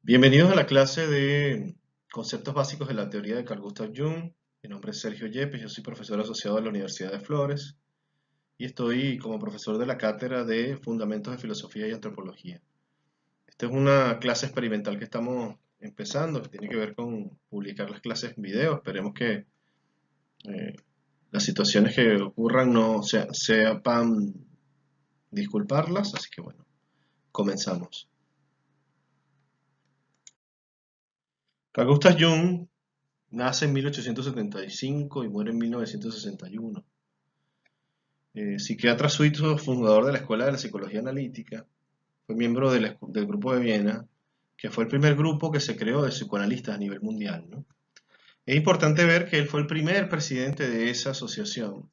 Bienvenidos a la clase de conceptos básicos de la teoría de Carl Gustav Jung. Mi nombre es Sergio Yepes, yo soy profesor asociado de la Universidad de Flores y estoy como profesor de la cátedra de Fundamentos de Filosofía y Antropología. Esta es una clase experimental que estamos empezando, que tiene que ver con publicar las clases en video. Esperemos que eh, las situaciones que ocurran no sepan disculparlas, así que bueno, comenzamos. Carl Gustav Jung nace en 1875 y muere en 1961. Psiquiatra suizo, fundador de la Escuela de la Psicología Analítica, fue miembro del Grupo de Viena, que fue el primer grupo que se creó de psicoanalistas a nivel mundial, ¿no? Es importante ver que él fue el primer presidente de esa asociación,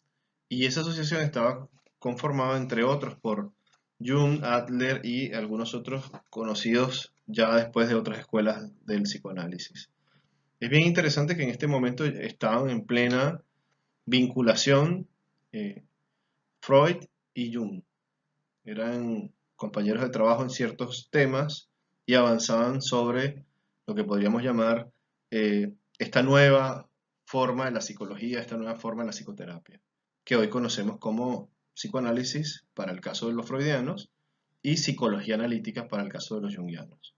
y esa asociación estaba conformada, entre otros, por Jung, Adler y algunos otros conocidos ya después de otras escuelas del psicoanálisis. Es bien interesante que en este momento estaban en plena vinculación eh, Freud y Jung. Eran compañeros de trabajo en ciertos temas y avanzaban sobre lo que podríamos llamar esta nueva forma de la psicología, esta nueva forma de la psicoterapia, que hoy conocemos como psicoanálisis para el caso de los freudianos y psicología analítica para el caso de los jungianos.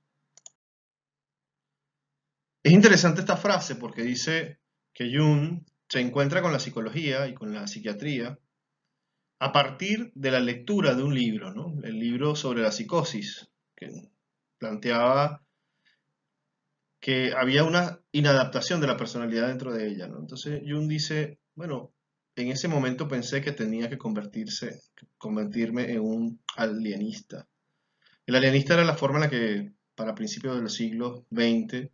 Es interesante esta frase porque dice que Jung se encuentra con la psicología y con la psiquiatría a partir de la lectura de un libro, ¿no? El libro sobre la psicosis, que planteaba que había una inadaptación de la personalidad dentro de ella, ¿no? Entonces Jung dice, bueno, en ese momento pensé que tenía que convertirme en un alienista. El alienista era la forma en la que, para principios del siglo XX,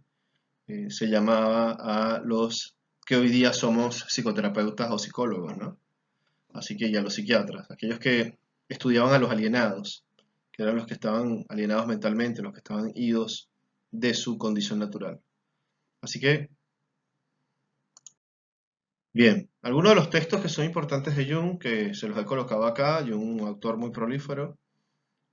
se llamaba a los que hoy día somos psicoterapeutas o psicólogos, ¿no? Así que ya los psiquiatras, aquellos que estudiaban a los alienados, que eran los que estaban alienados mentalmente, los que estaban idos de su condición natural. Así que, bien, algunos de los textos que son importantes de Jung, que se los he colocado acá, Jung, un autor muy prolífero,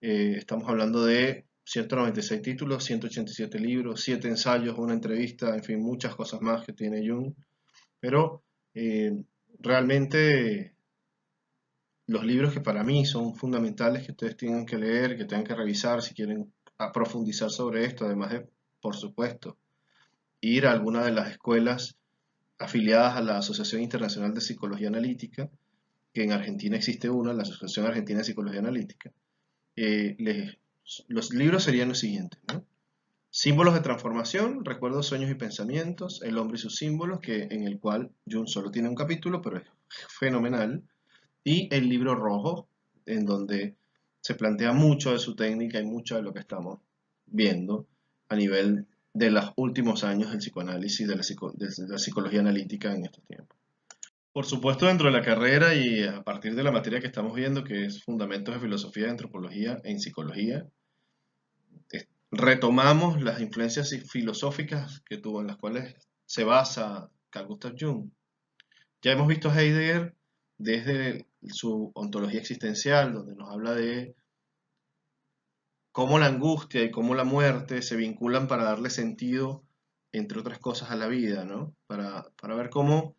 estamos hablando de 196 títulos, 187 libros, 7 ensayos, una entrevista, en fin, muchas cosas más que tiene Jung, pero eh, realmente los libros que para mí son fundamentales que ustedes tienen que leer, que tengan que revisar si quieren profundizar sobre esto, además de, por supuesto, ir a alguna de las escuelas afiliadas a la Asociación Internacional de Psicología Analítica, que en Argentina existe una, la Asociación Argentina de Psicología Analítica. Eh, les- los libros serían los siguientes, ¿no? Símbolos de transformación, recuerdos, sueños y pensamientos, el hombre y sus símbolos, en el cual Jung solo tiene un capítulo, pero es fenomenal. Y el libro rojo, en donde se plantea mucho de su técnica y mucho de lo que estamos viendo a nivel de los últimos años del psicoanálisis, de la psicología analítica en estos tiempos. Por supuesto, dentro de la carrera y a partir de la materia que estamos viendo, que es Fundamentos de Filosofía y Antropología en Psicología, retomamos las influencias filosóficas que tuvo, en las cuales se basa Carl Gustav Jung. Ya hemos visto a Heidegger desde su ontología existencial, donde nos habla de cómo la angustia y cómo la muerte se vinculan para darle sentido, entre otras cosas, a la vida, ¿no? Para ver cómo,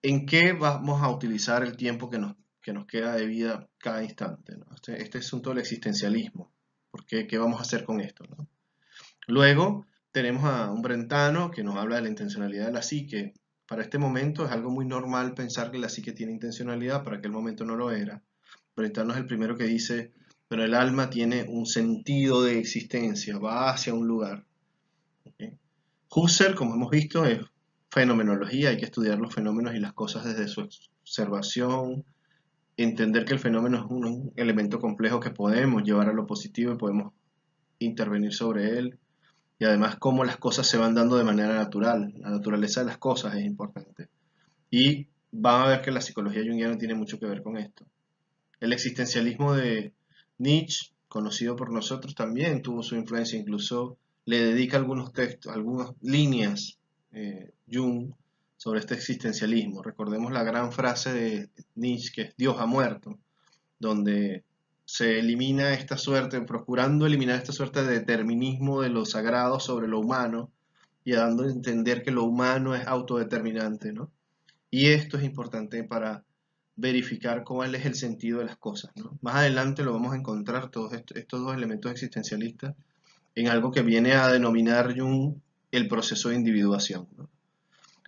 en qué vamos a utilizar el tiempo que nos queda de vida cada instante, ¿no? Este asunto del existencialismo. ¿Qué vamos a hacer con esto, ¿no? Luego tenemos a un brentano que nos habla de la intencionalidad de la psique. Para este momento es algo muy normal pensar que la psique tiene intencionalidad, para aquel momento no lo era. Brentano es el primero que dice, pero el alma tiene un sentido de existencia, va hacia un lugar. ¿Okay? Husserl, como hemos visto, es fenomenología, hay que estudiar los fenómenos y las cosas desde su observación, entender que el fenómeno es un elemento complejo que podemos llevar a lo positivo y podemos intervenir sobre él. Y además cómo las cosas se van dando de manera natural. La naturaleza de las cosas es importante. Y van a ver que la psicología junguiana tiene mucho que ver con esto. El existencialismo de Nietzsche, conocido por nosotros, también tuvo su influencia, incluso le dedica algunos textos, algunas líneas, Jung, sobre este existencialismo. Recordemos la gran frase de Nietzsche, que es Dios ha muerto, donde se elimina esta suerte, procurando eliminar esta suerte de determinismo de lo sagrado sobre lo humano y dando a entender que lo humano es autodeterminante, ¿no? Y esto es importante para verificar cuál es el sentido de las cosas, ¿no? Más adelante lo vamos a encontrar, todos estos dos elementos existencialistas, en algo que viene a denominar Jung el proceso de individuación, ¿no?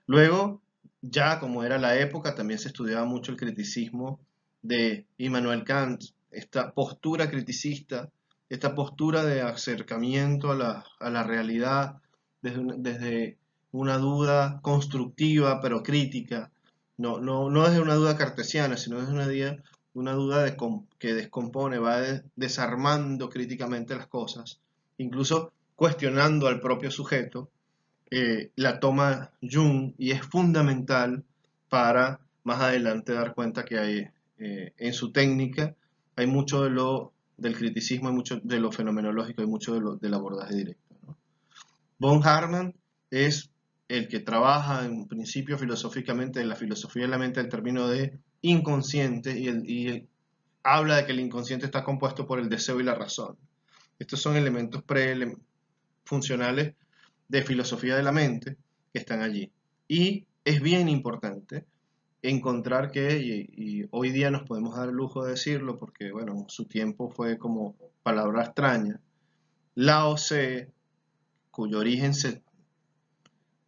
Luego, ya como era la época, también se estudiaba mucho el criticismo de Immanuel Kant, esta postura criticista, esta postura de acercamiento a la realidad desde una duda constructiva pero crítica, no desde una duda cartesiana, sino desde una duda que descompone, va desarmando críticamente las cosas, incluso cuestionando al propio sujeto. La toma Jung y es fundamental para más adelante dar cuenta que hay en su técnica hay mucho del criticismo, hay mucho de lo fenomenológico, hay mucho del abordaje directo, ¿no? Von Hartmann es el que trabaja en principio filosóficamente en la filosofía de la mente el término de inconsciente y habla de que el inconsciente está compuesto por el deseo y la razón. Estos son elementos funcionales de filosofía de la mente que están allí. Y es bien importante encontrar que, y hoy día nos podemos dar el lujo de decirlo, porque bueno, su tiempo fue como palabra extraña, Lao Tse, cuyo origen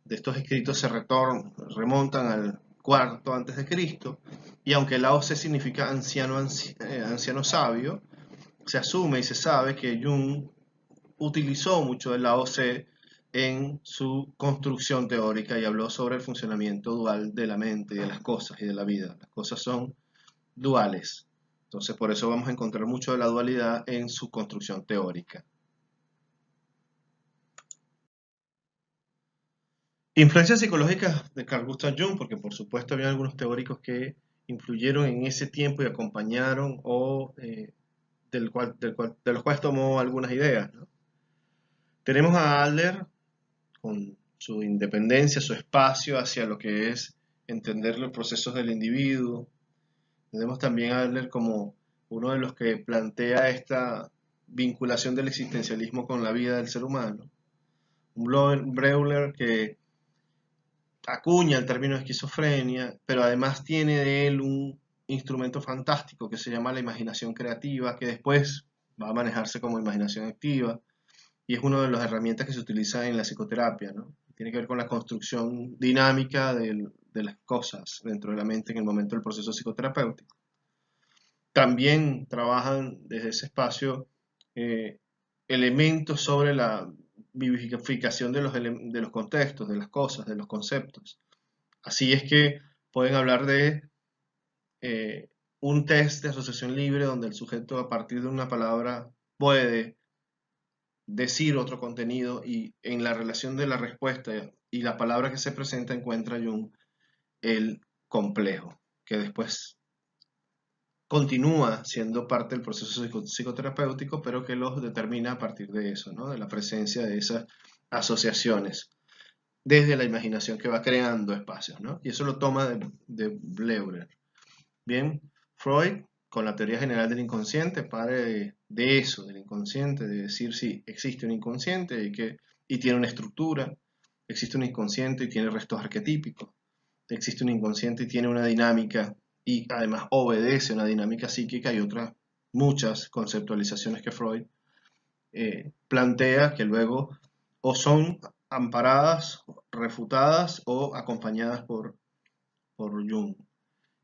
de estos escritos se remontan al cuarto antes de Cristo, y aunque Lao Tse significa anciano sabio, se asume y se sabe que Jung utilizó mucho el Lao Tse en su construcción teórica y habló sobre el funcionamiento dual de la mente y de las cosas y de la vida. Las cosas son duales. Entonces, por eso vamos a encontrar mucho de la dualidad en su construcción teórica. Influencias psicológicas de Carl Gustav Jung, porque por supuesto había algunos teóricos que influyeron en ese tiempo y acompañaron o de los cuales tomó algunas ideas, ¿no? Tenemos a Adler con su independencia, su espacio hacia lo que es entender los procesos del individuo. Tenemos también a Adler como uno de los que plantea esta vinculación del existencialismo con la vida del ser humano. Un Breuer que acuña el término de esquizofrenia, pero además tiene de él un instrumento fantástico que se llama la imaginación creativa, que después va a manejarse como imaginación activa, y es una de las herramientas que se utiliza en la psicoterapia, ¿no? Tiene que ver con la construcción dinámica de las cosas dentro de la mente en el momento del proceso psicoterapéutico. También trabajan desde ese espacio elementos sobre la vivificación de los contextos, de las cosas, de los conceptos. Así es que pueden hablar de un test de asociación libre donde el sujeto a partir de una palabra puede decir otro contenido y en la relación de la respuesta y la palabra que se presenta encuentra Jung el complejo, que después continúa siendo parte del proceso psicoterapéutico, pero que los determina a partir de eso, ¿no? De la presencia de esas asociaciones, desde la imaginación que va creando espacios, ¿no? Y eso lo toma de Bleuler. Bien, Freud, con la teoría general del inconsciente, padre de eso, del inconsciente, de decir si existe un inconsciente y tiene una estructura, existe un inconsciente y tiene restos arquetípicos, existe un inconsciente y tiene una dinámica y además obedece a una dinámica psíquica y otras muchas conceptualizaciones que Freud plantea que luego o son amparadas, refutadas o acompañadas por Jung.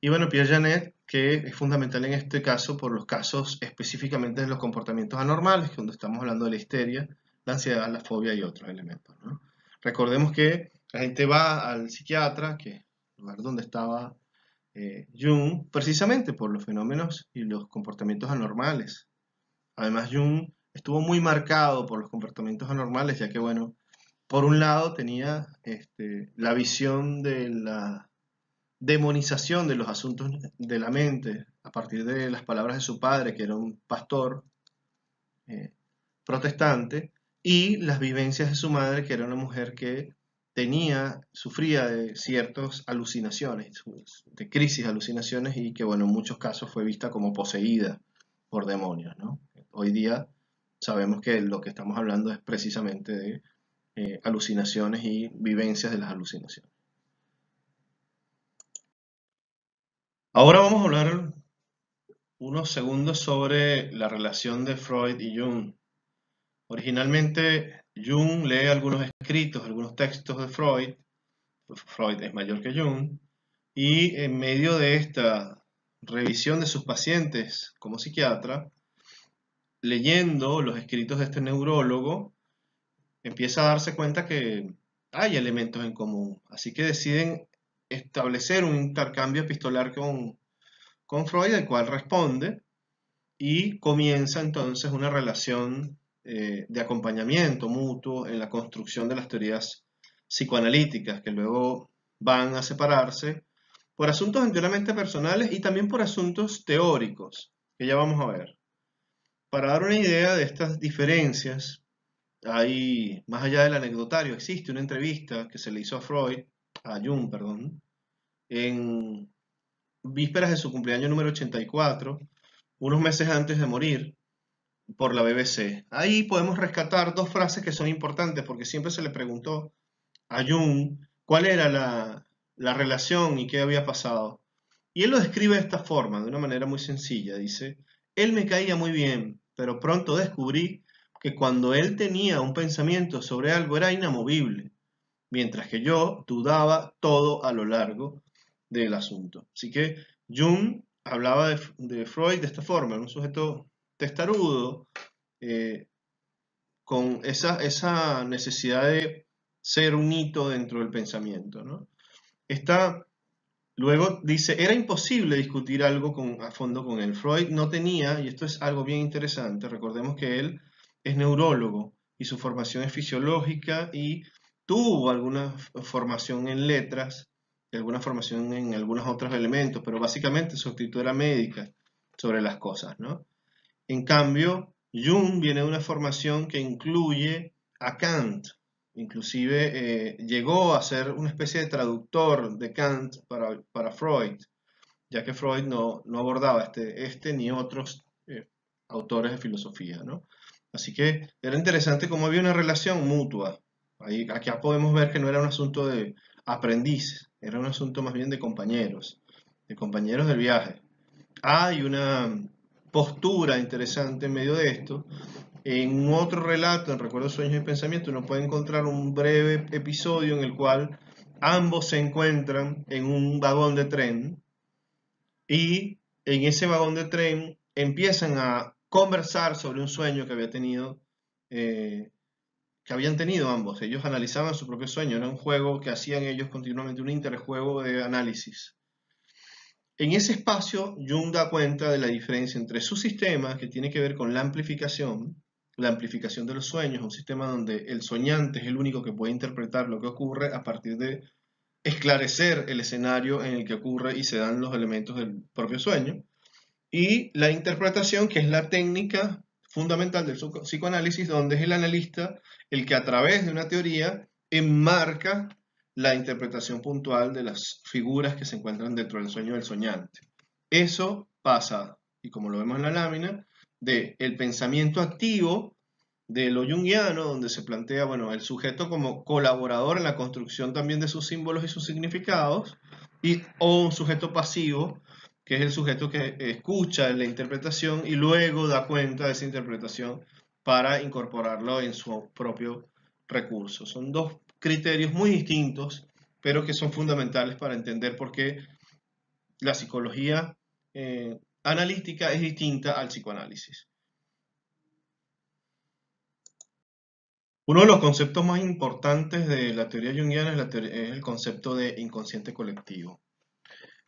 Y bueno, Pierre Janet, que es fundamental en este caso por los casos específicamente de los comportamientos anormales, cuando estamos hablando de la histeria, la ansiedad, la fobia y otros elementos, ¿no? Recordemos que la gente va al psiquiatra, que es el lugar donde estaba Jung, precisamente por los fenómenos y los comportamientos anormales. Además, Jung estuvo muy marcado por los comportamientos anormales, ya que, bueno, por un lado tenía la visión de la demonización de los asuntos de la mente a partir de las palabras de su padre, que era un pastor eh, protestante, y las vivencias de su madre, que era una mujer que sufría de ciertas alucinaciones, de crisis alucinaciones, y que bueno, en muchos casos fue vista como poseída por demonios, ¿no? Hoy día sabemos que lo que estamos hablando es precisamente de alucinaciones y vivencias de las alucinaciones. Ahora vamos a hablar unos segundos sobre la relación de Freud y Jung. Originalmente, Jung lee algunos escritos, algunos textos de Freud. Freud es mayor que Jung. Y en medio de esta revisión de sus pacientes como psiquiatra, leyendo los escritos de este neurólogo, empieza a darse cuenta que hay elementos en común. Así que deciden establecer un intercambio epistolar con Freud, el cual responde, y comienza entonces una relación de acompañamiento mutuo en la construcción de las teorías psicoanalíticas, que luego van a separarse por asuntos enteramente personales y también por asuntos teóricos, que ya vamos a ver. Para dar una idea de estas diferencias, hay, más allá del anecdotario, existe una entrevista que se le hizo a Jung, perdón, en vísperas de su cumpleaños número 84, unos meses antes de morir, por la BBC. Ahí podemos rescatar dos frases que son importantes porque siempre se le preguntó a Jung cuál era la relación y qué había pasado. Y él lo describe de esta forma, de una manera muy sencilla. Dice, él me caía muy bien, pero pronto descubrí que cuando él tenía un pensamiento sobre algo era inamovible, mientras que yo dudaba todo a lo largo del asunto. Así que Jung hablaba de Freud de esta forma, un sujeto testarudo, eh, con esa necesidad de ser un hito dentro del pensamiento, ¿no? Luego dice, era imposible discutir algo a fondo con él. Freud no tenía, y esto es algo bien interesante, recordemos que él es neurólogo y su formación es fisiológica y tuvo alguna formación en letras, y alguna formación en algunos otros elementos, pero básicamente su actitud era médica sobre las cosas, ¿no? En cambio, Jung viene de una formación que incluye a Kant, inclusive llegó a ser una especie de traductor de Kant para Freud, ya que Freud no abordaba este ni otros autores de filosofía, ¿no? Así que era interesante cómo había una relación mutua. Acá podemos ver que no era un asunto de aprendiz, era un asunto más bien de compañeros del viaje. Hay una postura interesante en medio de esto. En otro relato, en Recuerdos, Sueños y Pensamientos, uno puede encontrar un breve episodio en el cual ambos se encuentran en un vagón de tren y en ese vagón de tren empiezan a conversar sobre un sueño que habían tenido ambos. Ellos analizaban su propio sueño, era un juego que hacían ellos continuamente, un interjuego de análisis. En ese espacio, Jung da cuenta de la diferencia entre su sistema, que tiene que ver con la amplificación de los sueños, un sistema donde el soñante es el único que puede interpretar lo que ocurre a partir de esclarecer el escenario en el que ocurre y se dan los elementos del propio sueño, y la interpretación, que es la técnica fundamental del psicoanálisis, donde es el analista el que a través de una teoría enmarca la interpretación puntual de las figuras que se encuentran dentro del sueño del soñante. Eso pasa, y como lo vemos en la lámina, del pensamiento activo de lo junguiano, donde se plantea, bueno, el sujeto como colaborador en la construcción también de sus símbolos y sus significados, o un sujeto pasivo, que es el sujeto que escucha la interpretación y luego da cuenta de esa interpretación para incorporarlo en su propio recurso. Son dos criterios muy distintos, pero que son fundamentales para entender por qué la psicología analítica es distinta al psicoanálisis. Uno de los conceptos más importantes de la teoría junguiana es el concepto de inconsciente colectivo.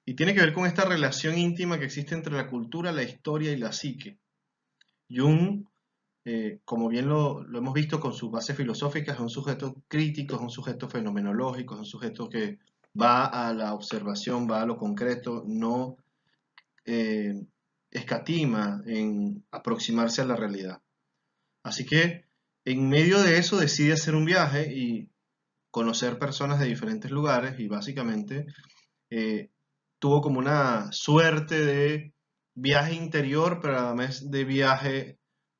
Y tiene que ver con esta relación íntima que existe entre la cultura, la historia y la psique. Jung, como bien lo hemos visto con sus bases filosóficas, es un sujeto crítico, es un sujeto fenomenológico, es un sujeto que va a la observación, va a lo concreto, no escatima en aproximarse a la realidad. Así que en medio de eso decide hacer un viaje y conocer personas de diferentes lugares y básicamente tuvo como una suerte de viaje interior, pero a la vez de viaje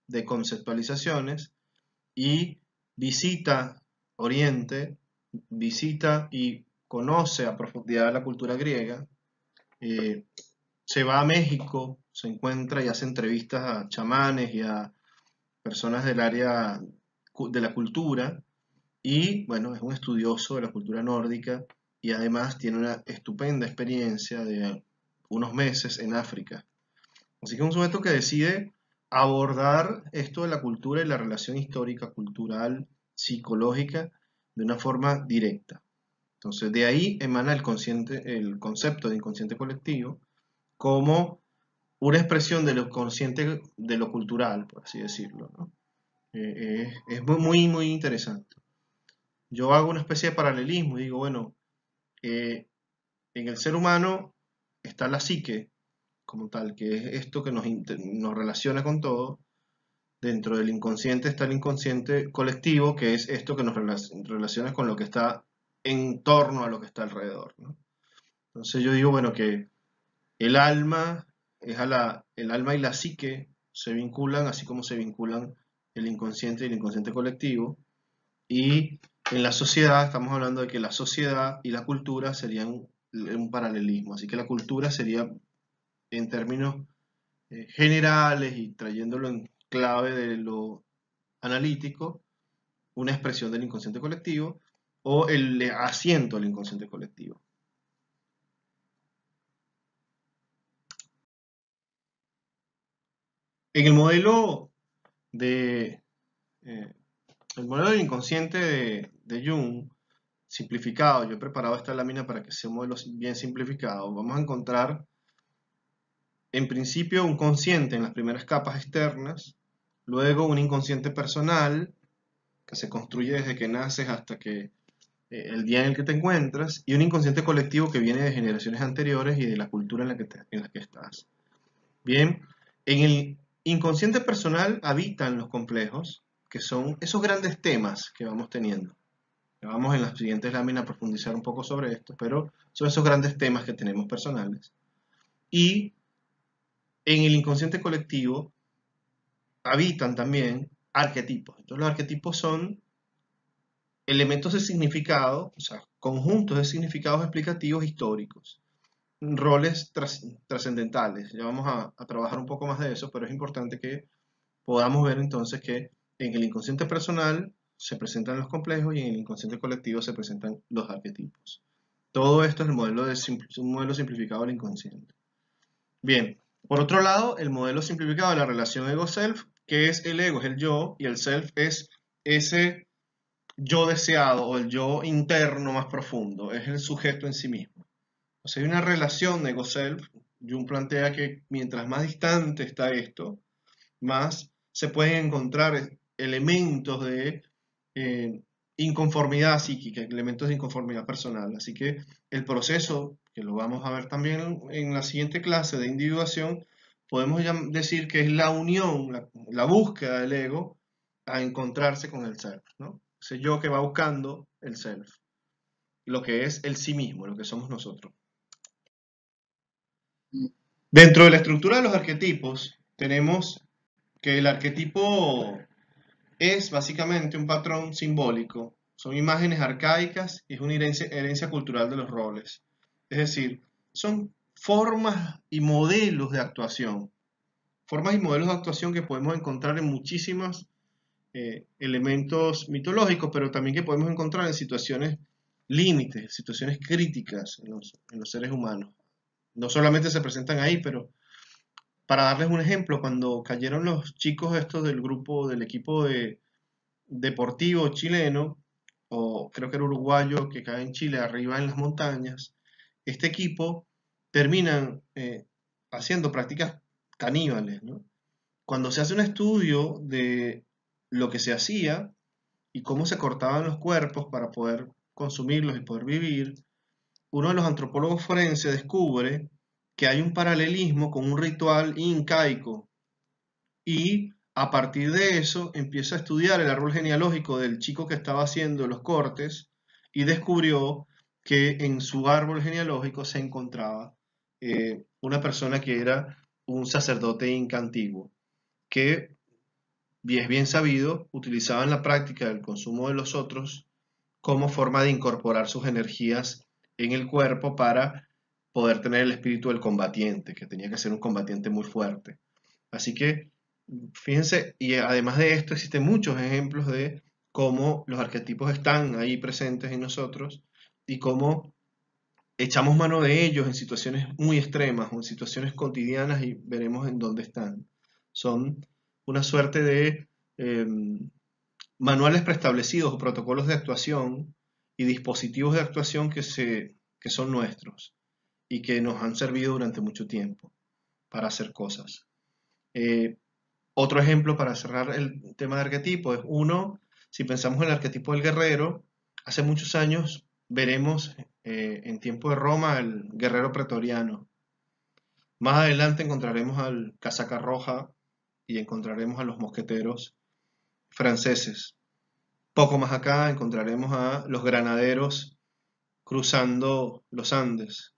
de conceptualizaciones, y visita Oriente, visita y conoce a profundidad la cultura griega, se va a México, se encuentra y hace entrevistas a chamanes y a personas del área de la cultura, y bueno, es un estudioso de la cultura nórdica y además tiene una estupenda experiencia de unos meses en África. Así que es un sujeto que decide abordar esto de la cultura y la relación histórica, cultural, psicológica de una forma directa. Entonces, de ahí emana el concepto de inconsciente colectivo como una expresión de lo consciente, de lo cultural, por así decirlo, ¿no? Es muy, muy interesante. Yo hago una especie de paralelismo y digo, bueno, en el ser humano está la psique como tal, que es esto que nos relaciona con todo. Dentro del inconsciente está el inconsciente colectivo, que es esto que nos relaciona con lo que está en torno a lo que está alrededor, ¿no? Entonces yo digo, bueno, que el alma, el alma y la psique se vinculan, así como se vinculan el inconsciente y el inconsciente colectivo. Y en la sociedad, estamos hablando de que la sociedad y la cultura serían un paralelismo. Así que la cultura sería, en términos generales y trayéndolo en clave de lo analítico, una expresión del inconsciente colectivo o el asiento del inconsciente colectivo. En de, eh, el modelo del inconsciente de Jung, simplificado, yo he preparado esta lámina para que sea un modelo bien simplificado, vamos a encontrar en principio un consciente en las primeras capas externas, luego un inconsciente personal que se construye desde que naces hasta que el día en el que te encuentras, y un inconsciente colectivo que viene de generaciones anteriores y de la cultura en la que estás. Bien, en el inconsciente personal habitan los complejos, que son esos grandes temas que vamos teniendo. Vamos en las siguientes láminas a profundizar un poco sobre esto, pero son esos grandes temas que tenemos personales. Y en el inconsciente colectivo habitan también arquetipos. Entonces los arquetipos son elementos de significado, o sea, conjuntos de significados explicativos históricos, roles trascendentales. Ya vamos a trabajar un poco más de eso, pero es importante que podamos ver entonces que en el inconsciente personal se presentan los complejos y en el inconsciente colectivo se presentan los arquetipos. Todo esto es un modelo simplificado del inconsciente. Bien, por otro lado, el modelo simplificado de la relación ego-self, que es el ego, es el yo, y el self es ese yo deseado o el yo interno más profundo, es el sujeto en sí mismo. O sea, hay una relación ego-self. Jung plantea que mientras más distante está esto, más se pueden encontrar elementos de eh, inconformidad psíquica, elementos de inconformidad personal. Así que el proceso, que lo vamos a ver también en la siguiente clase de individuación, podemos decir que es la unión, la búsqueda del ego a encontrarse con el self, ¿no? Ese yo que va buscando el self, lo que es el sí mismo, lo que somos nosotros. Dentro de la estructura de los arquetipos, tenemos que el arquetipo es básicamente un patrón simbólico, son imágenes arcaicas y es una herencia cultural de los roles. Es decir, son formas y modelos de actuación, formas y modelos de actuación que podemos encontrar en muchísimos elementos mitológicos, pero también que podemos encontrar en situaciones límites, situaciones críticas en los seres humanos. No solamente se presentan ahí, pero para darles un ejemplo, cuando cayeron los chicos estos del grupo, del equipo deportivo chileno, o creo que era uruguayo, que cae en Chile, arriba en las montañas, este equipo terminan haciendo prácticas caníbales, ¿no? Cuando se hace un estudio de lo que se hacía y cómo se cortaban los cuerpos para poder consumirlos y poder vivir, uno de los antropólogos forenses descubre que hay un paralelismo con un ritual incaico y a partir de eso empieza a estudiar el árbol genealógico del chico que estaba haciendo los cortes y descubrió que en su árbol genealógico se encontraba una persona que era un sacerdote inca antiguo, que es bien sabido, utilizaban la práctica del consumo de los otros como forma de incorporar sus energías en el cuerpo para poder tener el espíritu del combatiente, que tenía que ser un combatiente muy fuerte. Así que, fíjense, y además de esto existen muchos ejemplos de cómo los arquetipos están ahí presentes en nosotros y cómo echamos mano de ellos en situaciones muy extremas o en situaciones cotidianas y veremos en dónde están. Son una suerte de manuales preestablecidos o protocolos de actuación y dispositivos de actuación que son nuestros y que nos han servido durante mucho tiempo para hacer cosas. Otro ejemplo para cerrar el tema de arquetipo es uno, si pensamos en el arquetipo del guerrero, hace muchos años veremos en tiempo de Roma el guerrero pretoriano. Más adelante encontraremos al casaca roja y encontraremos a los mosqueteros franceses. Poco más acá encontraremos a los granaderos cruzando los Andes.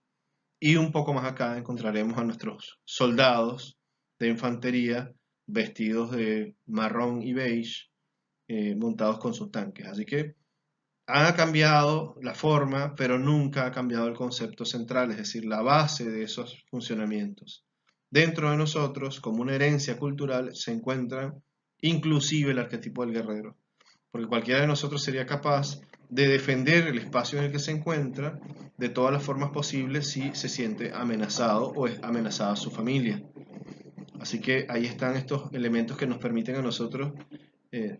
Y un poco más acá encontraremos a nuestros soldados de infantería vestidos de marrón y beige, montados con sus tanques. Así que ha cambiado la forma, pero nunca ha cambiado el concepto central, es decir, la base de esos funcionamientos. Dentro de nosotros, como una herencia cultural, se encuentra inclusive el arquetipo del guerrero, porque cualquiera de nosotros sería capaz de defender el espacio en el que se encuentra de todas las formas posibles si se siente amenazado o es amenazada su familia. Así que ahí están estos elementos que nos permiten a nosotros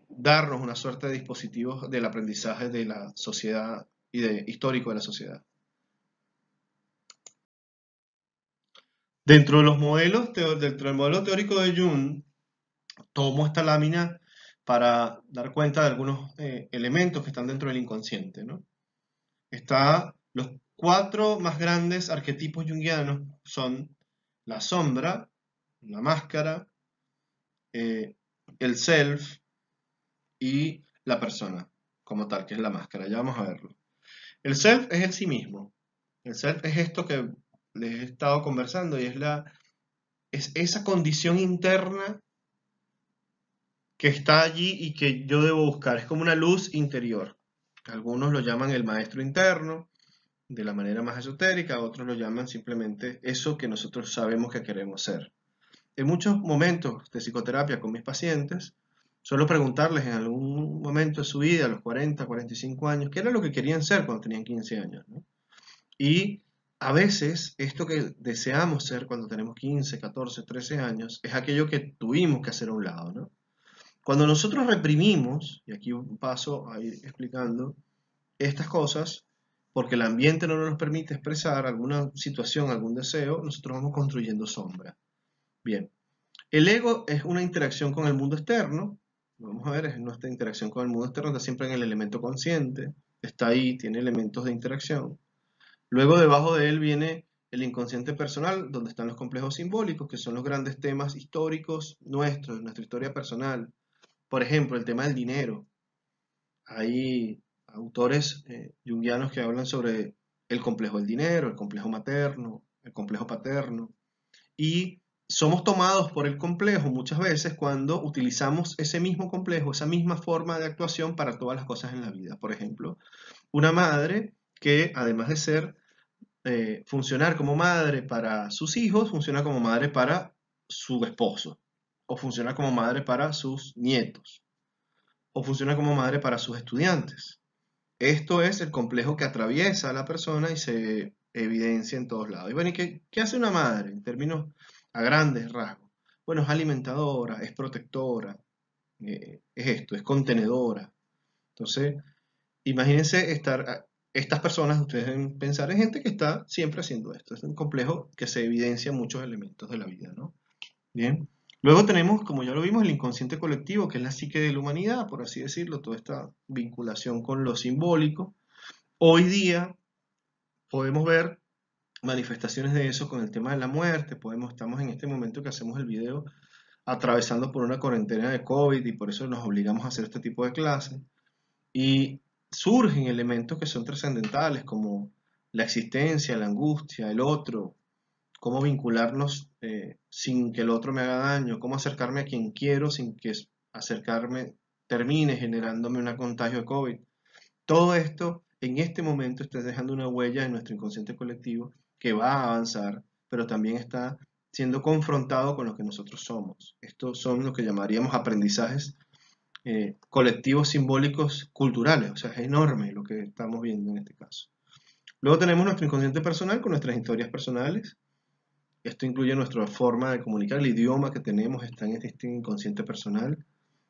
darnos una suerte de dispositivos del aprendizaje de la sociedad y histórico de la sociedad. Dentro de los modelos, dentro del modelo teórico de Jung, tomo esta lámina para dar cuenta de algunos elementos que están dentro del inconsciente, ¿no? Los 4 más grandes arquetipos junguianos son la sombra, la máscara, el self y la persona como tal, que es la máscara. Ya vamos a verlo. El self es el sí mismo. El self es esto que les he estado conversando y es esa condición interna que está allí y que yo debo buscar. Es como una luz interior. Algunos lo llaman el maestro interno, de la manera más esotérica, otros lo llaman simplemente eso que nosotros sabemos que queremos ser. En muchos momentos de psicoterapia con mis pacientes, suelo preguntarles en algún momento de su vida, a los 40, 45 años, qué era lo que querían ser cuando tenían 15 años, ¿no? Y a veces esto que deseamos ser cuando tenemos 15, 14, 13 años es aquello que tuvimos que hacer a un lado, ¿no? Cuando nosotros reprimimos, y aquí paso a ir explicando estas cosas, porque el ambiente no nos permite expresar alguna situación, algún deseo, nosotros vamos construyendo sombra. Bien, el ego es una interacción con el mundo externo. Vamos a ver, es nuestra interacción con el mundo externo, está siempre en el elemento consciente, está ahí, tiene elementos de interacción. Luego debajo de él viene el inconsciente personal, donde están los complejos simbólicos, que son los grandes temas históricos nuestros, de nuestra historia personal. Por ejemplo, el tema del dinero. Hay autores junguianos que hablan sobre el complejo del dinero, el complejo materno, el complejo paterno. Y somos tomados por el complejo muchas veces cuando utilizamos ese mismo complejo, esa misma forma de actuación para todas las cosas en la vida. Por ejemplo, una madre que además de ser funcionar como madre para sus hijos, funciona como madre para su esposo, o funciona como madre para sus nietos, o funciona como madre para sus estudiantes. Esto es el complejo que atraviesa a la persona y se evidencia en todos lados. Y bueno, ¿y qué hace una madre en términos a grandes rasgos? Bueno, es alimentadora, es protectora, es esto, es contenedora. Entonces, imagínense estas personas, ustedes deben pensar en gente que está siempre haciendo esto. Es un complejo que se evidencia en muchos elementos de la vida, ¿no? Bien. Luego tenemos, como ya lo vimos, el inconsciente colectivo, que es la psique de la humanidad, por así decirlo, toda esta vinculación con lo simbólico. Hoy día podemos ver manifestaciones de eso con el tema de la muerte. Estamos en este momento que hacemos el video atravesando por una cuarentena de COVID y por eso nos obligamos a hacer este tipo de clases. Y surgen elementos que son trascendentales como la existencia, la angustia, el otro, cómo vincularnos sin que el otro me haga daño, cómo acercarme a quien quiero sin que acercarme termine generándome un contagio de COVID. Todo esto en este momento está dejando una huella en nuestro inconsciente colectivo que va a avanzar, pero también está siendo confrontado con lo que nosotros somos. Estos son lo que llamaríamos aprendizajes colectivos simbólicos culturales, o sea, es enorme lo que estamos viendo en este caso. Luego tenemos nuestro inconsciente personal con nuestras historias personales. Esto incluye nuestra forma de comunicar, el idioma que tenemos está en este inconsciente personal.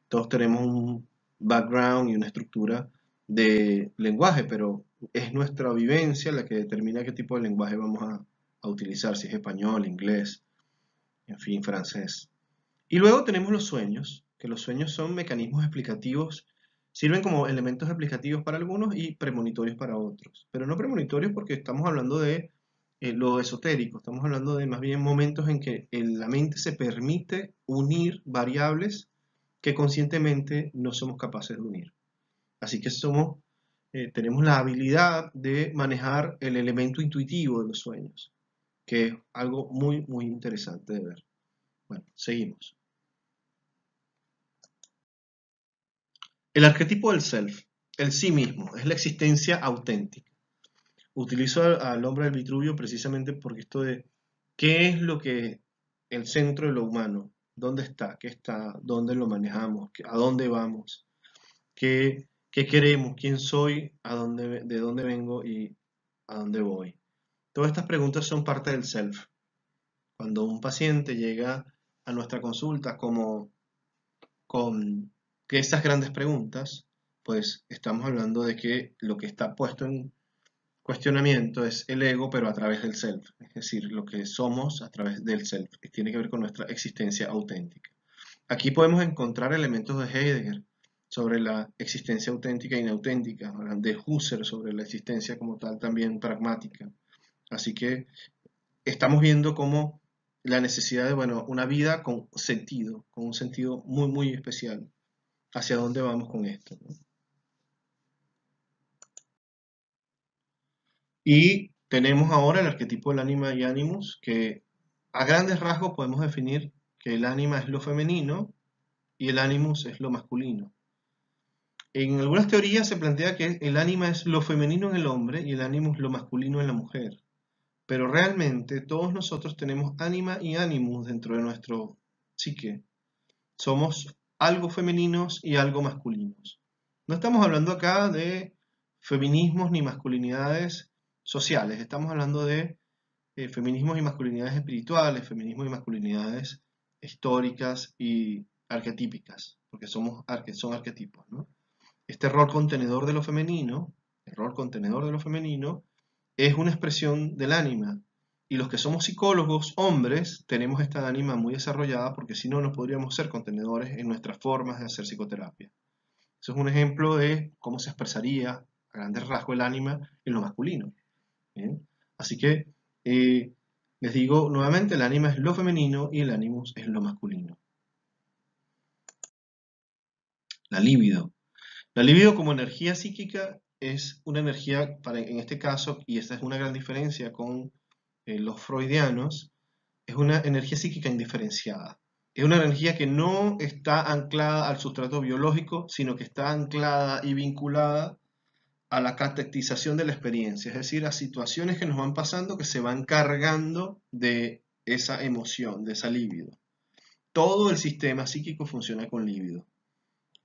Todos tenemos un background y una estructura de lenguaje, pero es nuestra vivencia la que determina qué tipo de lenguaje vamos a utilizar, si es español, inglés, en fin, francés. Y luego tenemos los sueños, que los sueños son mecanismos explicativos, sirven como elementos explicativos para algunos y premonitorios para otros. Pero no premonitorios porque estamos hablando de lo esotérico, estamos hablando de más bien momentos en que la mente se permite unir variables que conscientemente no somos capaces de unir. Así que tenemos la habilidad de manejar el elemento intuitivo de los sueños, que es algo muy, muy interesante de ver. Bueno, seguimos. El arquetipo del self, el sí mismo, es la existencia auténtica. Utilizo al hombre del Vitruvio precisamente porque esto de qué es lo que el centro de lo humano, dónde está, qué está, dónde lo manejamos, a dónde vamos, qué queremos, quién soy, de dónde vengo y a dónde voy. Todas estas preguntas son parte del self. Cuando un paciente llega a nuestra consulta con esas grandes preguntas, pues estamos hablando de que lo que está puesto en cuestionamiento es el ego, pero a través del self, es decir, lo que somos a través del self, que tiene que ver con nuestra existencia auténtica. Aquí podemos encontrar elementos de Heidegger sobre la existencia auténtica e inauténtica, de Husserl sobre la existencia como tal también pragmática. Así que estamos viendo cómo la necesidad de, bueno, una vida con sentido, con un sentido muy, muy especial. ¿Hacia dónde vamos con esto? ¿No? Y tenemos ahora el arquetipo del ánima y animus, que a grandes rasgos podemos definir que el ánima es lo femenino y el animus es lo masculino. En algunas teorías se plantea que el ánima es lo femenino en el hombre y el animus lo masculino en la mujer. Pero realmente todos nosotros tenemos ánima y animus dentro de nuestro psique. Somos algo femeninos y algo masculinos. No estamos hablando acá de feminismos ni masculinidades sociales, estamos hablando de feminismos y masculinidades espirituales, feminismos y masculinidades históricas y arquetípicas, porque son arquetipos, ¿no? Este rol contenedor de lo femenino, el rol contenedor de lo femenino, es una expresión del ánima. Y los que somos psicólogos, hombres, tenemos esta ánima muy desarrollada porque si no, no podríamos ser contenedores en nuestras formas de hacer psicoterapia. Eso es un ejemplo de cómo se expresaría a grandes rasgos el ánima en lo masculino. ¿Bien? Así que les digo nuevamente, el ánima es lo femenino y el animus es lo masculino. La libido. La libido como energía psíquica es una energía, en este caso, y esta es una gran diferencia con los freudianos, es una energía psíquica indiferenciada. Es una energía que no está anclada al sustrato biológico, sino que está anclada y vinculada a la catectización de la experiencia, es decir, a situaciones que nos van pasando que se van cargando de esa emoción, de esa libido. Todo el sistema psíquico funciona con libido.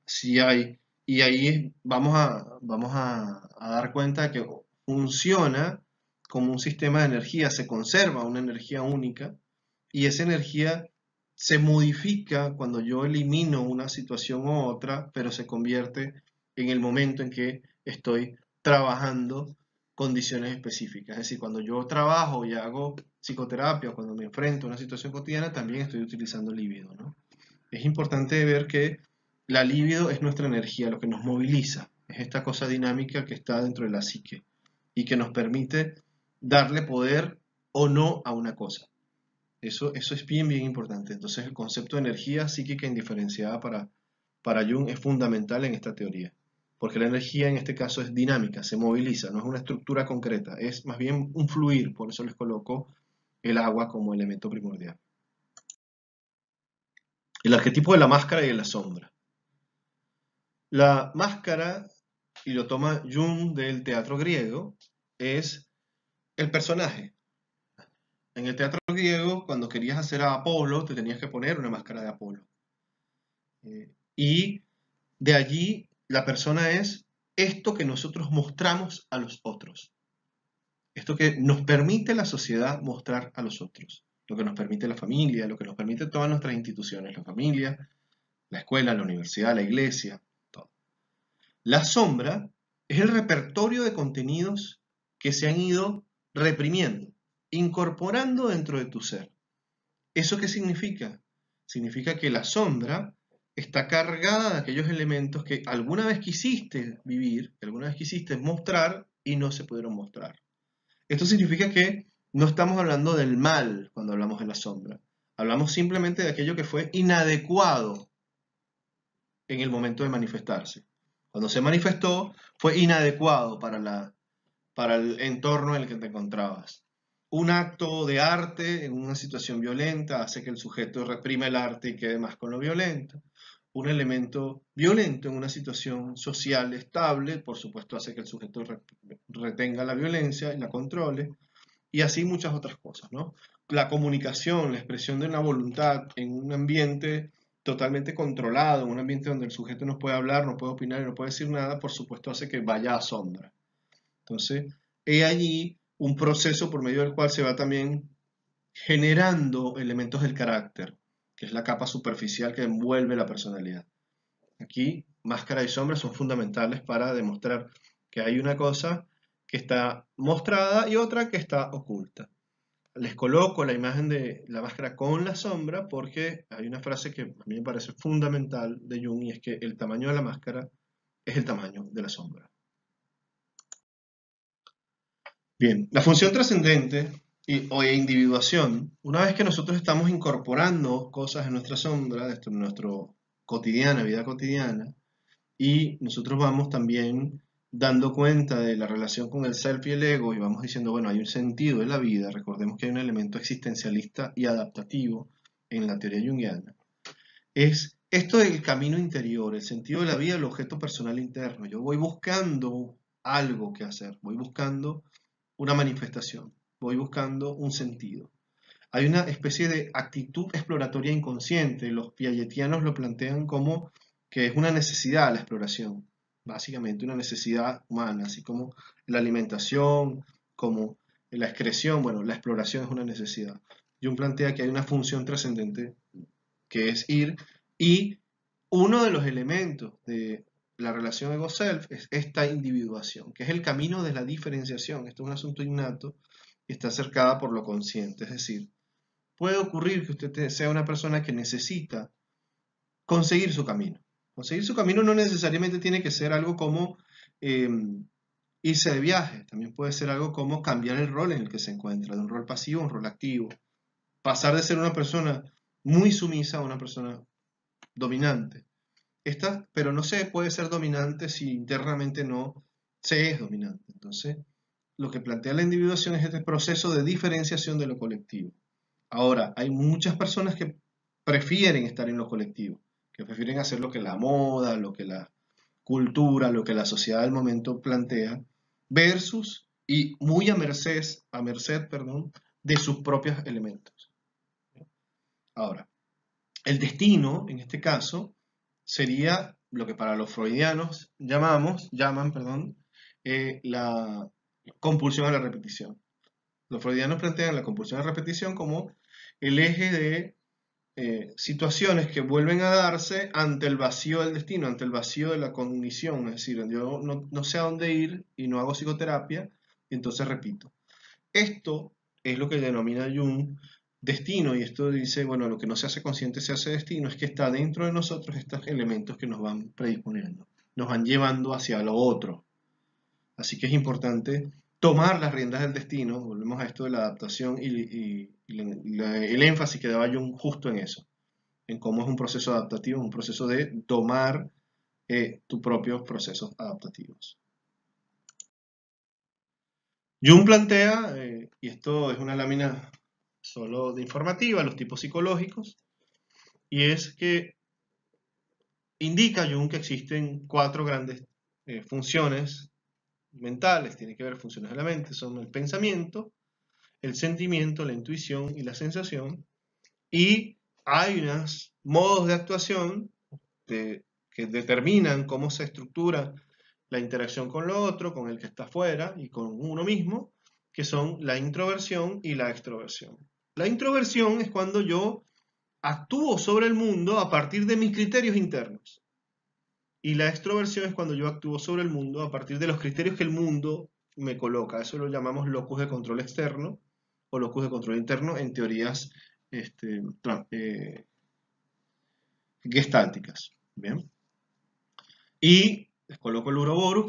Si hay, y ahí vamos a dar cuenta de que funciona como un sistema de energía, se conserva una energía única y esa energía se modifica cuando yo elimino una situación u otra, pero se convierte en el momento en que estoy trabajando condiciones específicas. Es decir, cuando yo trabajo y hago psicoterapia, cuando me enfrento a una situación cotidiana, también estoy utilizando libido, ¿no? Es importante ver que la libido es nuestra energía, lo que nos moviliza, es esta cosa dinámica que está dentro de la psique y que nos permite darle poder o no a una cosa. Eso es bien, bien importante. Entonces el concepto de energía psíquica indiferenciada para Jung es fundamental en esta teoría, porque la energía en este caso es dinámica, se moviliza, no es una estructura concreta, es más bien un fluir, por eso les coloco el agua como elemento primordial. El arquetipo de la máscara y de la sombra. La máscara, y lo toma Jung del teatro griego, es el personaje. En el teatro griego, cuando querías hacer a Apolo, te tenías que poner una máscara de Apolo. Y de allí la persona es esto que nosotros mostramos a los otros. Esto que nos permite la sociedad mostrar a los otros. Lo que nos permite la familia, lo que nos permite todas nuestras instituciones, la familia, la escuela, la universidad, la iglesia, todo. La sombra es el repertorio de contenidos que se han ido reprimiendo, incorporando dentro de tu ser. ¿Eso qué significa? Significa que la sombra está cargada de aquellos elementos que alguna vez quisiste vivir, que alguna vez quisiste mostrar y no se pudieron mostrar. Esto significa que no estamos hablando del mal cuando hablamos de la sombra. Hablamos simplemente de aquello que fue inadecuado en el momento de manifestarse. Cuando se manifestó, fue inadecuado para el entorno en el que te encontrabas. Un acto de arte en una situación violenta hace que el sujeto reprima el arte y quede más con lo violento. Un elemento violento en una situación social estable, por supuesto, hace que el sujeto retenga la violencia y la controle, y así muchas otras cosas, ¿no? La comunicación, la expresión de una voluntad en un ambiente totalmente controlado, en un ambiente donde el sujeto no puede hablar, no puede opinar y no puede decir nada, por supuesto hace que vaya a sombra. Entonces, he allí un proceso por medio del cual se va también generando elementos del carácter, que es la capa superficial que envuelve la personalidad. Aquí, máscara y sombra son fundamentales para demostrar que hay una cosa que está mostrada y otra que está oculta. Les coloco la imagen de la máscara con la sombra porque hay una frase que a mí me parece fundamental de Jung y es que el tamaño de la máscara es el tamaño de la sombra. Bien, la función trascendente o individuación, una vez que nosotros estamos incorporando cosas en nuestra sombra, en nuestra vida cotidiana, y nosotros vamos también dando cuenta de la relación con el self y el ego y vamos diciendo, bueno, hay un sentido en la vida, recordemos que hay un elemento existencialista y adaptativo en la teoría junguiana. Es esto del camino interior, el sentido de la vida, el objeto personal interno. Yo voy buscando algo que hacer, voy buscando una manifestación, voy buscando un sentido. Hay una especie de actitud exploratoria inconsciente, los piagetianos lo plantean como que es una necesidad la exploración, básicamente una necesidad humana, así como la alimentación, como la excreción, bueno, la exploración es una necesidad. Jung plantea que hay una función trascendente que es ir, y uno de los elementos de la relación ego-self es esta individuación, que es el camino de la diferenciación. Esto es un asunto innato y está cercada por lo consciente, es decir, puede ocurrir que usted sea una persona que necesita conseguir su camino. Conseguir su camino no necesariamente tiene que ser algo como irse de viaje, también puede ser algo como cambiar el rol en el que se encuentra, de un rol pasivo a un rol activo. Pasar de ser una persona muy sumisa a una persona dominante. Pero no se puede ser dominante si internamente no se es dominante. Entonces, lo que plantea la individuación es este proceso de diferenciación de lo colectivo. Ahora, hay muchas personas que prefieren estar en lo colectivo, que prefieren hacer lo que la moda, lo que la cultura, lo que la sociedad del momento plantea, versus y muy a merced, perdón, de sus propios elementos. Ahora, el destino, en este caso, sería lo que para los freudianos llaman, la compulsión a la repetición. Los freudianos plantean la compulsión a la repetición como el eje de situaciones que vuelven a darse ante el vacío del destino, ante el vacío de la cognición. Es decir, yo no sé a dónde ir y no hago psicoterapia, y entonces repito. Esto es lo que denomina Jung destino, y esto dice, bueno, lo que no se hace consciente se hace destino, es que está dentro de nosotros estos elementos que nos van predisponiendo, nos van llevando hacia lo otro. Así que es importante tomar las riendas del destino, volvemos a esto de la adaptación y el énfasis que daba Jung justo en eso, en cómo es un proceso adaptativo, un proceso de tomar tus propios procesos adaptativos. Jung plantea, y esto es una lámina solo de informativa, los tipos psicológicos, y es que indica Jung que existen 4 grandes funciones mentales, tiene que ver funciones de la mente, son el pensamiento, el sentimiento, la intuición y la sensación, y hay unos modos de actuación que determinan cómo se estructura la interacción con lo otro, con el que está afuera y con uno mismo, que son la introversión y la extroversión. La introversión es cuando yo actúo sobre el mundo a partir de mis criterios internos. Y la extroversión es cuando yo actúo sobre el mundo a partir de los criterios que el mundo me coloca. Eso lo llamamos locus de control externo o locus de control interno en teorías gestálticas. ¿Bien? Y les coloco el Ouroboros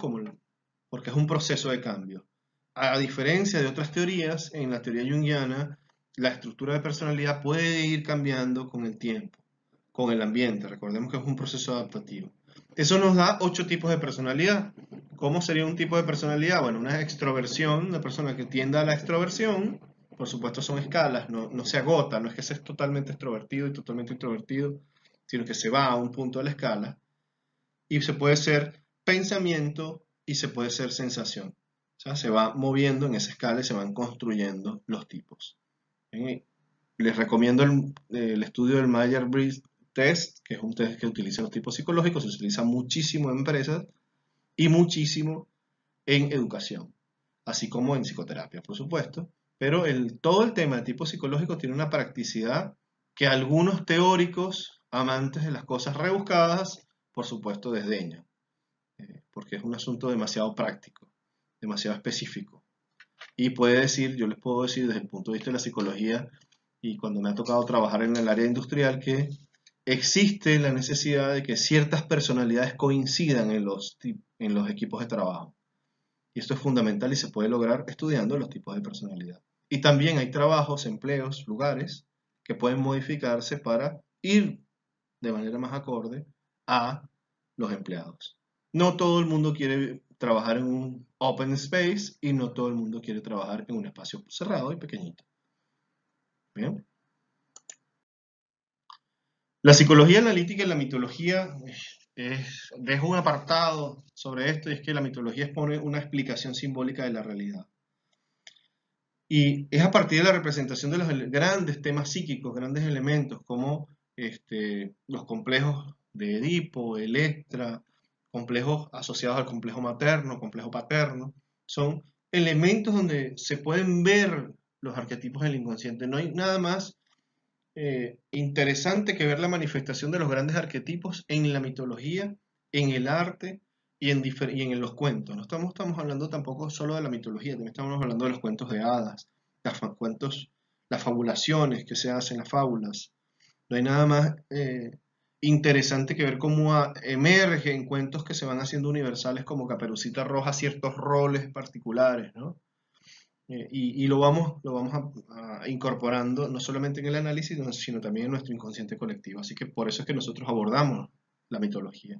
porque es un proceso de cambio. A diferencia de otras teorías, en la teoría junguiana, la estructura de personalidad puede ir cambiando con el tiempo, con el ambiente. Recordemos que es un proceso adaptativo. Eso nos da 8 tipos de personalidad. ¿Cómo sería un tipo de personalidad? Bueno, una extroversión, una persona que tienda a la extroversión. Por supuesto son escalas, no se agota, no es que seas totalmente extrovertido y totalmente introvertido, sino que se va a un punto de la escala. Y se puede ser pensamiento y se puede ser sensación. O sea, se va moviendo en esa escala y se van construyendo los tipos. Les recomiendo el estudio del Myers-Briggs Test, que es un test que utiliza los tipos psicológicos, se utiliza muchísimo en empresas y muchísimo en educación, así como en psicoterapia, por supuesto. Pero todo el tema de tipos psicológicos tiene una practicidad que algunos teóricos, amantes de las cosas rebuscadas, por supuesto desdeñan, porque es un asunto demasiado práctico, demasiado específico. Y yo les puedo decir desde el punto de vista de la psicología, y cuando me ha tocado trabajar en el área industrial, que existe la necesidad de que ciertas personalidades coincidan en los equipos de trabajo. Y esto es fundamental y se puede lograr estudiando los tipos de personalidad. Y también hay trabajos, empleos, lugares que pueden modificarse para ir de manera más acorde a los empleados. No todo el mundo quiere trabajar en un open space y no todo el mundo quiere trabajar en un espacio cerrado y pequeñito. ¿Bien? La psicología analítica y la mitología dejo un apartado sobre esto, y es que la mitología expone una explicación simbólica de la realidad. Y es a partir de la representación de los grandes temas psíquicos, grandes elementos, como los complejos de Edipo, Electra, complejos asociados al complejo materno, complejo paterno, son elementos donde se pueden ver los arquetipos del inconsciente. No hay nada más interesante que ver la manifestación de los grandes arquetipos en la mitología, en el arte y en los cuentos. No estamos hablando tampoco solo de la mitología, también estamos hablando de los cuentos de hadas, las fabulaciones que se hacen, las fábulas. No hay nada más interesante que ver cómo emerge en cuentos que se van haciendo universales como Caperucita Roja ciertos roles particulares, ¿no? Y lo vamos a incorporando no solamente en el análisis, sino también en nuestro inconsciente colectivo. Así que por eso es que nosotros abordamos la mitología.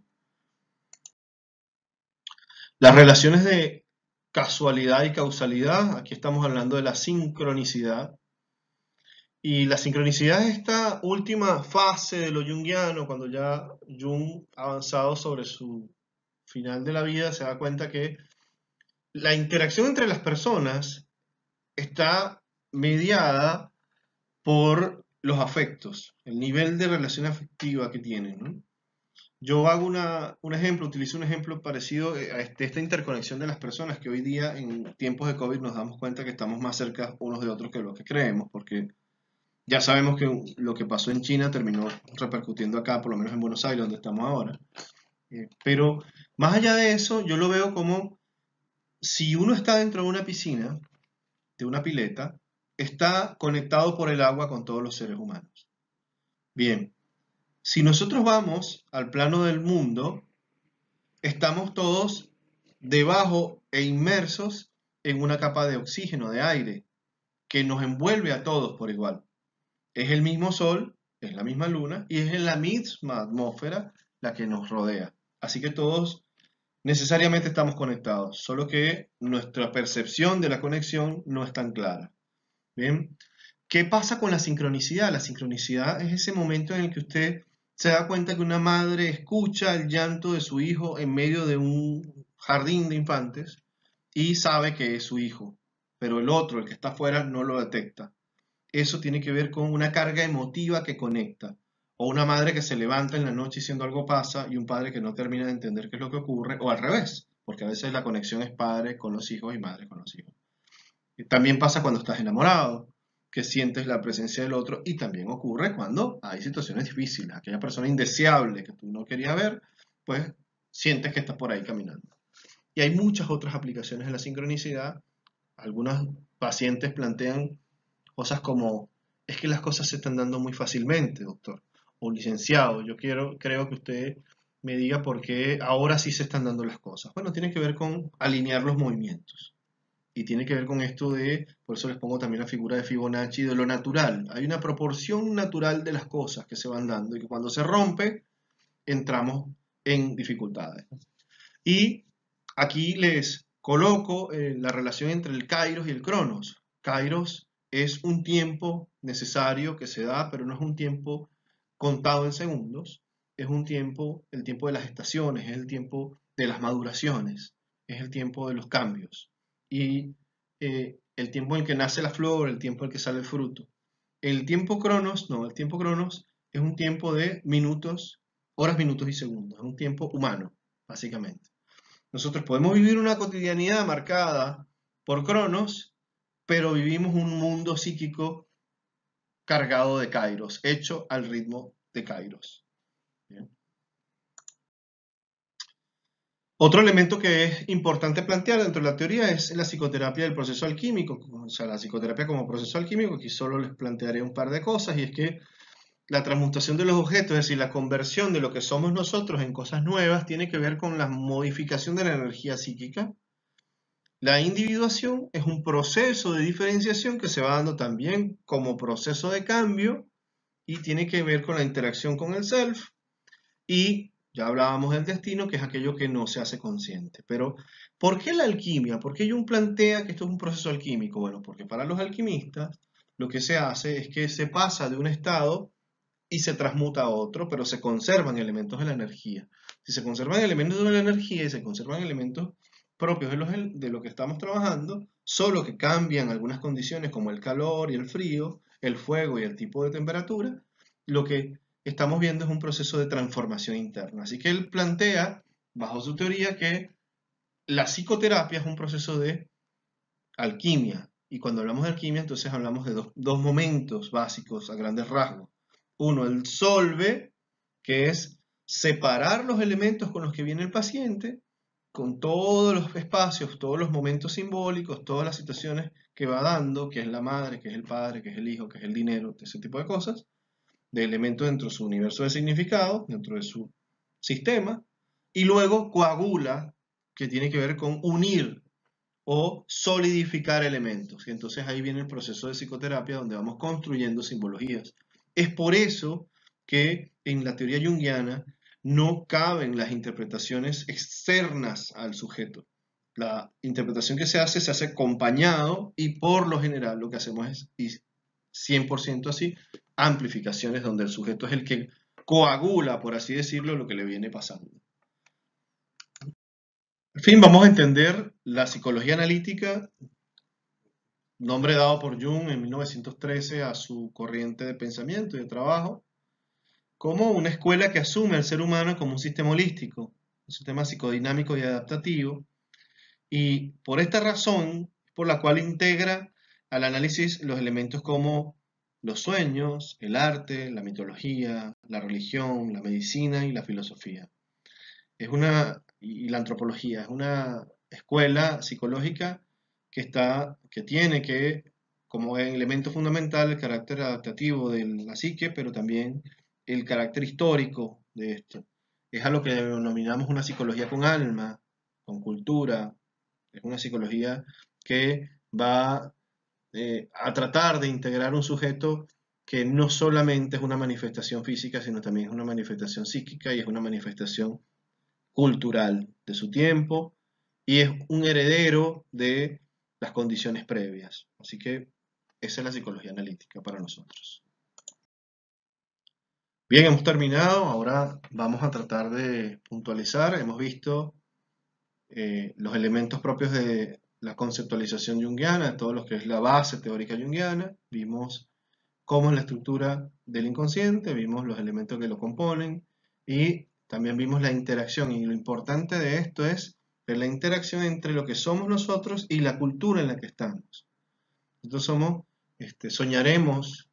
Las relaciones de casualidad y causalidad, aquí estamos hablando de la sincronicidad. Y la sincronicidad es esta última fase de lo junguiano, cuando ya Jung ha avanzado sobre su final de la vida, se da cuenta que la interacción entre las personas está mediada por los afectos, el nivel de relación afectiva que tienen, ¿no? Yo hago utilizo un ejemplo parecido a esta interconexión de las personas, que hoy día en tiempos de COVID nos damos cuenta que estamos más cerca unos de otros que lo que creemos, porque ya sabemos que lo que pasó en China terminó repercutiendo acá, por lo menos en Buenos Aires, donde estamos ahora. Pero más allá de eso, yo lo veo como si uno está dentro de una piscina, de una pileta, está conectado por el agua con todos los seres humanos. Bien, si nosotros vamos al plano del mundo, estamos todos debajo e inmersos en una capa de oxígeno, de aire, que nos envuelve a todos por igual. Es el mismo sol, es la misma luna y es la misma atmósfera la que nos rodea. Así que todos necesariamente estamos conectados, solo que nuestra percepción de la conexión no es tan clara. Bien, ¿Qué pasa con la sincronicidad? La sincronicidad es ese momento en el que usted se da cuenta que una madre escucha el llanto de su hijo en medio de un jardín de infantes y sabe que es su hijo, pero el otro, el que está afuera, no lo detecta. Eso tiene que ver con una carga emotiva que conecta. O una madre que se levanta en la noche diciendo algo pasa y un padre que no termina de entender qué es lo que ocurre, o al revés, porque a veces la conexión es padre con los hijos y madre con los hijos. También pasa cuando estás enamorado, que sientes la presencia del otro, y también ocurre cuando hay situaciones difíciles. Aquella persona indeseable que tú no querías ver, pues sientes que está por ahí caminando. Y hay muchas otras aplicaciones de la sincronicidad. Algunos pacientes plantean cosas como, es que las cosas se están dando muy fácilmente, doctor. O licenciado, creo que usted me diga por qué ahora sí se están dando las cosas. Bueno, tiene que ver con alinear los movimientos. Y tiene que ver con esto de, por eso les pongo también la figura de Fibonacci, de lo natural. Hay una proporción natural de las cosas que se van dando y que cuando se rompe, entramos en dificultades. Y aquí les coloco la relación entre el Kairos y el Cronos. Kairos es un tiempo necesario que se da, pero no es un tiempo contado en segundos. Es un tiempo, el tiempo de las estaciones, es el tiempo de las maduraciones, es el tiempo de los cambios. Y el tiempo en el que nace la flor, el tiempo en el que sale el fruto. El tiempo Cronos, no, el tiempo Cronos es un tiempo de minutos, horas, minutos y segundos. Es un tiempo humano, básicamente. Nosotros podemos vivir una cotidianidad marcada por Cronos, pero vivimos un mundo psíquico cargado de Kairos, hecho al ritmo de Kairos. ¿Bien? Otro elemento que es importante plantear dentro de la teoría es la psicoterapia del proceso alquímico, o sea, la psicoterapia como proceso alquímico. Aquí solo les plantearé un par de cosas, y es que la transmutación de los objetos, es decir, la conversión de lo que somos nosotros en cosas nuevas, tiene que ver con la modificación de la energía psíquica. La individuación es un proceso de diferenciación que se va dando también como proceso de cambio y tiene que ver con la interacción con el self. Y ya hablábamos del destino, que es aquello que no se hace consciente. Pero, ¿por qué la alquimia? ¿Por qué Jung plantea que esto es un proceso alquímico? Bueno, porque para los alquimistas lo que se hace es que se pasa de un estado y se transmuta a otro, pero se conservan elementos de la energía. Si se conservan elementos de la energía y se conservan elementos propios de lo que estamos trabajando, solo que cambian algunas condiciones como el calor y el frío, el fuego y el tipo de temperatura, lo que estamos viendo es un proceso de transformación interna. Así que él plantea, bajo su teoría, que la psicoterapia es un proceso de alquimia. Y cuando hablamos de alquimia, entonces hablamos de dos momentos básicos a grandes rasgos. Uno, el solve, que es separar los elementos con los que viene el paciente, con todos los espacios, todos los momentos simbólicos, todas las situaciones que va dando, que es la madre, que es el padre, que es el hijo, que es el dinero, ese tipo de cosas, de elementos dentro de su universo de significado, dentro de su sistema, y luego coagula, que tiene que ver con unir o solidificar elementos. Y entonces ahí viene el proceso de psicoterapia donde vamos construyendo simbologías. Es por eso que en la teoría junguiana no caben las interpretaciones externas al sujeto. La interpretación que se hace acompañado, y por lo general lo que hacemos es, y 100% así, amplificaciones donde el sujeto es el que coagula, por así decirlo, lo que le viene pasando. En fin, vamos a entender la psicología analítica, nombre dado por Jung en 1913 a su corriente de pensamiento y de trabajo, como una escuela que asume al ser humano como un sistema holístico, un sistema psicodinámico y adaptativo, y por esta razón, por la cual integra al análisis los elementos como los sueños, el arte, la mitología, la religión, la medicina y la filosofía. Y la antropología es una escuela psicológica que tiene como elemento fundamental, el carácter adaptativo de la psique, pero también el carácter histórico de esto. Es a lo que denominamos una psicología con alma, con cultura. Es una psicología que va a tratar de integrar un sujeto que no solamente es una manifestación física, sino también es una manifestación psíquica y es una manifestación cultural de su tiempo, y es un heredero de las condiciones previas. Así que Esa es la psicología analítica para nosotros. Bien, hemos terminado. Ahora vamos a tratar de puntualizar. Hemos visto los elementos propios de la conceptualización junguiana, de todo lo que es la base teórica junguiana. Vimos cómo es la estructura del inconsciente, vimos los elementos que lo componen y también vimos la interacción. Y lo importante de esto es ver la interacción entre lo que somos nosotros y la cultura en la que estamos. Entonces soñaremos,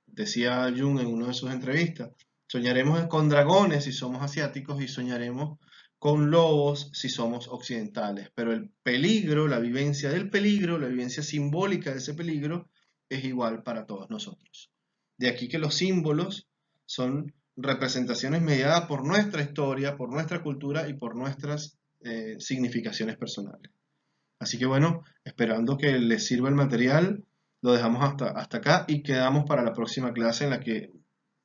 decía Jung en una de sus entrevistas, soñaremos con dragones si somos asiáticos y soñaremos con lobos si somos occidentales. Pero el peligro, la vivencia del peligro, la vivencia simbólica de ese peligro es igual para todos nosotros. De aquí que los símbolos son representaciones mediadas por nuestra historia, por nuestra cultura y por nuestras significaciones personales. Así que bueno, esperando que les sirva el material, lo dejamos hasta acá y quedamos para la próxima clase en la que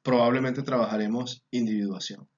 probablemente trabajaremos individuación.